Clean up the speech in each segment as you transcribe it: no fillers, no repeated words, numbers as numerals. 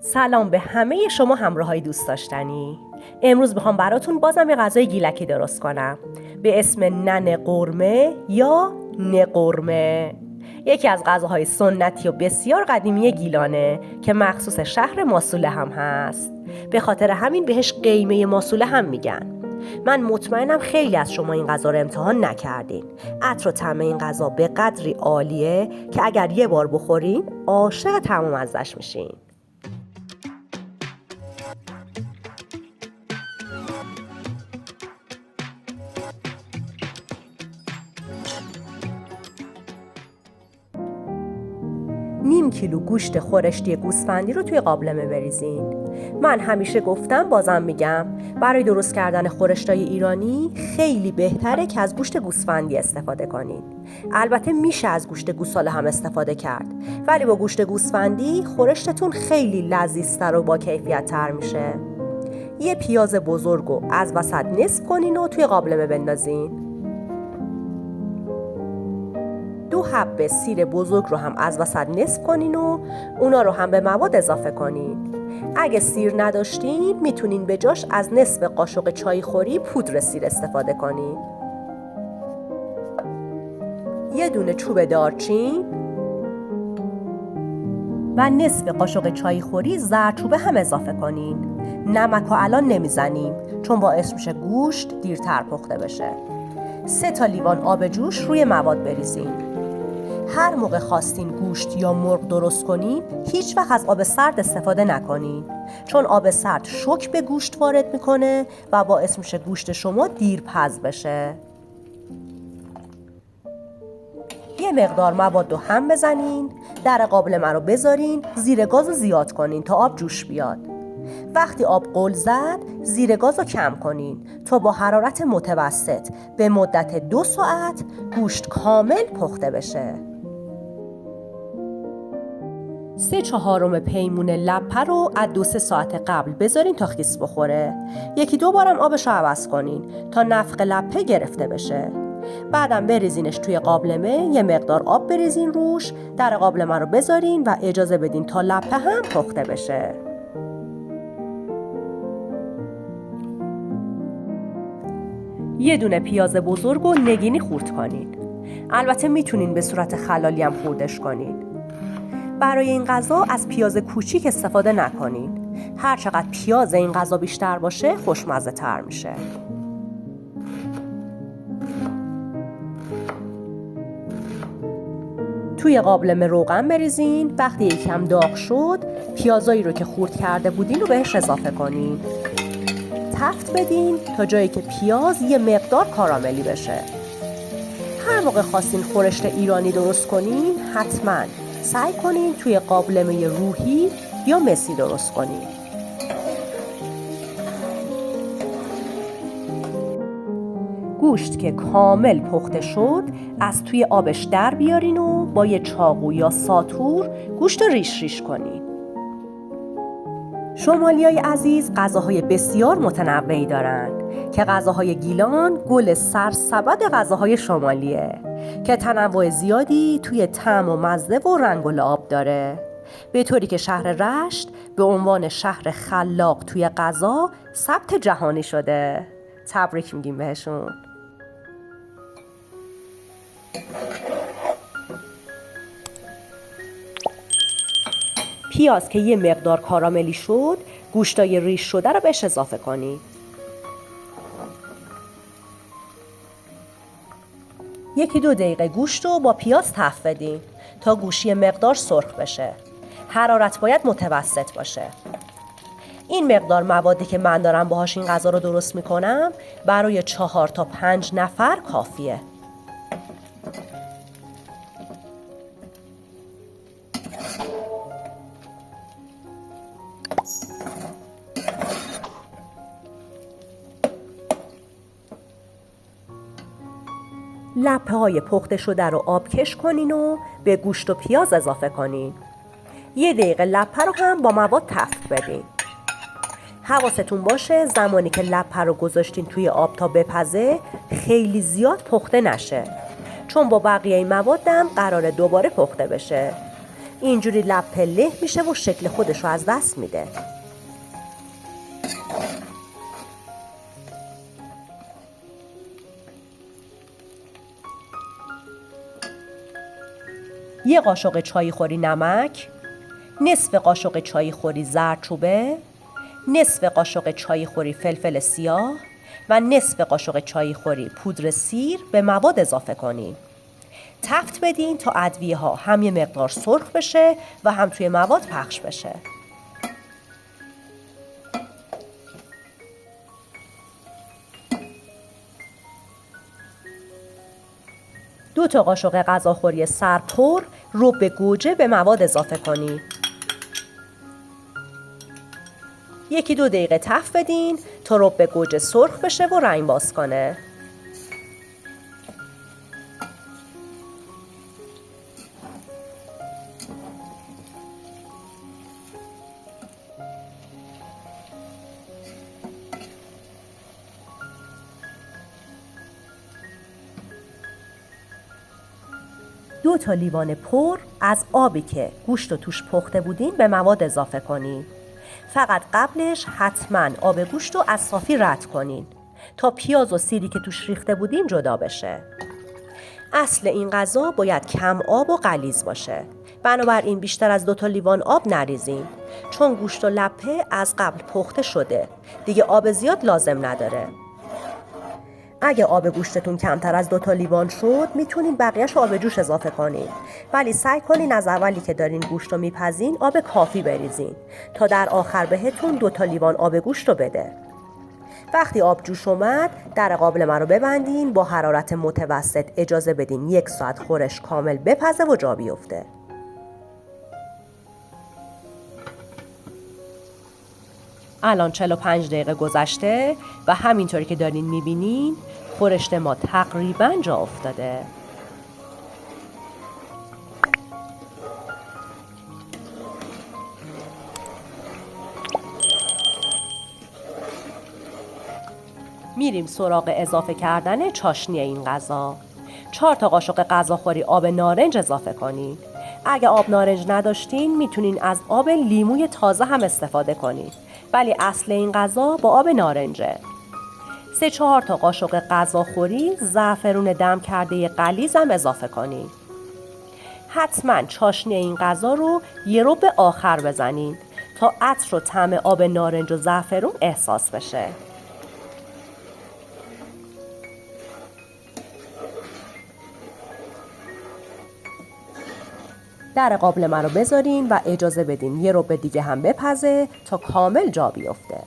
سلام به همه شما همراهای دوست داشتنی. امروز میخوام براتون بازم یه غذای گیلکی درست کنم به اسم ننه قرمه یا نقرمه. یکی از غذاهای سنتی و بسیار قدیمی گیلانه که مخصوص شهر ماسوله هم هست. به خاطر همین بهش قیمه ماسوله هم میگن. من مطمئنم خیلی از شما این غذا رو امتحان نکردین. عطر و طعم این غذا به قدری عالیه که اگر یه بار بخورین عاشق تمام ازش میشین. نیم کیلو گوشت خورشتی گوسفندی رو توی قابلمه بریزین. من همیشه گفتم بازم میگم برای درست کردن خورشتای ایرانی خیلی بهتره که از گوشت گوسفندی استفاده کنید. البته میشه از گوشت گوساله هم استفاده کرد، ولی با گوشت گوسفندی خورشتتون خیلی لذیذتر و با کیفیت تر میشه. یه پیاز بزرگ رو از وسط نصف کنین و توی قابلمه بندازین. 2 حبه سیر بزرگ رو هم از وسط نصف کنین و اونا رو هم به مواد اضافه کنین. اگه سیر نداشتین میتونین به جاش از نصف قاشق چای خوری پودر سیر استفاده کنین. یه دونه چوب دارچین و نصف قاشق چای خوری زردچوبه هم اضافه کنین. نمک رو الان نمیزنیم چون باعث میشه گوشت دیرتر پخته بشه. 3 تا لیوان آب جوش روی مواد بریزین. هر موقع خواستین گوشت یا مرغ درست کنین هیچ وقت از آب سرد استفاده نکنین، چون آب سرد شوک به گوشت وارد میکنه و باعث میشه گوشت شما دیرپز بشه. یه مقدار مواد رو هم بزنین، در قابلمه رو بذارین، زیر گاز رو زیاد کنین تا آب جوش بیاد. وقتی آب غل زد زیر گاز رو کم کنین تا با حرارت متوسط به مدت 2 ساعت گوشت کامل پخته بشه. 3/4 پیمون لپه رو از 2-3 ساعت قبل بذارین تا خیس بخوره. 1-2 بارم آبش رو عوض کنین تا نفق لپه گرفته بشه. بعدم بریزینش توی قابلمه، یه مقدار آب بریزین روش، در قابلمه رو بذارین و اجازه بدین تا لپه هم پخته بشه. یه دونه پیاز بزرگ رو نگینی خورد کنین. البته میتونین به صورت خلالی هم خوردش کنین. برای این غذا از پیاز کوچیک استفاده نکنین. هر چقدر پیاز این غذا بیشتر باشه خوشمزه تر میشه. توی قابلمه روغن بریزین. وقتی یکم داغ شد پیازایی رو که خورد کرده بودین رو بهش اضافه کنین. تفت بدین تا جایی که پیاز یه مقدار کاراملی بشه. هر موقع خواستین خورشت ایرانی درست کنین حتما سعی کنین توی قابلمه روحی یا مسی درست کنین. گوشت که کامل پخته شد از توی آبش در بیارین و با یه چاقو یا ساطور گوشت رو ریش ریش کنین. شمالیای عزیز غذاهای بسیار متنوعی دارن که غذاهای گیلان گل سرسبد غذاهای شمالیه که تنوع زیادی توی طعم و مزه و رنگ و لعاب داره، به طوری که شهر رشت به عنوان شهر خلاق توی غذا ثبت جهانی شده. تبریک میگیم بهشون. پیاز که یه مقدار کاراملی شد گوشتای ریش شده رو بهش اضافه کنید. 1-2 دقیقه گوشت رو با پیاز تفت بدین تا گوشت مقدار سرخ بشه. حرارت باید متوسط باشه. این مقدار موادی که من دارم باهاش این غذا رو درست میکنم برای 4 تا 5 نفر کافیه. لپه‌های پخته شده رو آبکش کنین و به گوشت و پیاز اضافه کنین. 1 دقیقه لپه رو هم با مواد تفت بدین. حواستون باشه زمانی که لپه رو گذاشتین توی آب تا بپزه خیلی زیاد پخته نشه، چون با بقیه موادم قراره دوباره پخته بشه. اینجوری لپه له میشه و شکل خودش رو از دست میده. یه قاشق چای خوری نمک، نصف قاشق چای خوری زردچوبه، نصف قاشق چای خوری فلفل سیاه و نصف قاشق چای خوری پودر سیر به مواد اضافه کنین. تفت بدین تا ادویه ها هم یه مقدار سرخ بشه و هم توی مواد پخش بشه. دو تا قاشق غذاخوری سرپر رب گوجه به مواد اضافه کنید. 1-2 دقیقه تفت بدین تا رب گوجه سرخ بشه و رنگ باز کنه. دو تا لیوان پر از آبی که گوشت و توش پخته بودین به مواد اضافه کنین. فقط قبلش حتما آب گوشت رو از صافی رد کنین تا پیاز و سیری که توش ریخته بودین جدا بشه. اصل این غذا باید کم آب و غلیظ باشه. بنابراین بیشتر از 2 تا لیوان آب نریزین، چون گوشت و لپه از قبل پخته شده. دیگه آب زیاد لازم نداره. اگه آب گوشتتون کمتر از 2 تا لیوان شد میتونین بقیه‌شو آب جوش اضافه کنین، ولی سعی کنین از اولی که دارین گوشت رو میپزین آب کافی بریزین تا در آخر بهتون 2 تا لیوان آب گوشت رو بده. وقتی آب جوش اومد در قابلمه رو ببندین، با حرارت متوسط اجازه بدین 1 ساعت خورش کامل بپزه و جا بیفته. الان 45 دقیقه گذشته و همینطوری که دارین میبینین خورشت ما تقریباً جا افتاده. میریم سراغ اضافه کردن چاشنی این غذا. 4 تا قاشق غذاخوری آب نارنج اضافه کنین. اگه آب نارنج نداشتین میتونین از آب لیموی تازه هم استفاده کنین، ولی اصل این غذا با آب نارنجه. 3-4 تا قاشق غذاخوری زعفرون دم کرده غلیظ هم اضافه کنین. حتما چاشنی این غذا رو یه ربع آخر بزنین تا عطر و طعم آب نارنج و زعفرون احساس بشه. در قابلمه رو بذارین و اجازه بدین یه ربع دیگه هم بپزه تا کامل جا بیفته.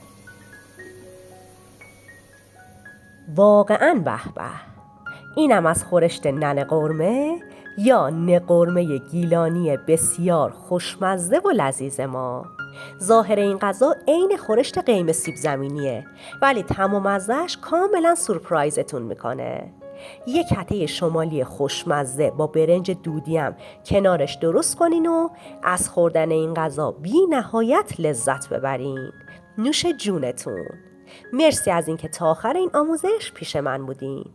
واقعاً به به! اینم از خورشت ننه قرمه یا نقرمه گیلانی بسیار خوشمزه و لذیذ ما. ظاهر این غذا عین خورشت قیم سیب زمینیه، ولی طعم و مزه‌اش کاملا سورپرایزتون میکنه. یک کته شمالی خوشمزه با برنج دودیم کنارش درست کنین و از خوردن این غذا بی نهایت لذت ببرین. نوش جونتون. مرسی از اینکه تا آخر این آموزش پیش من بودین.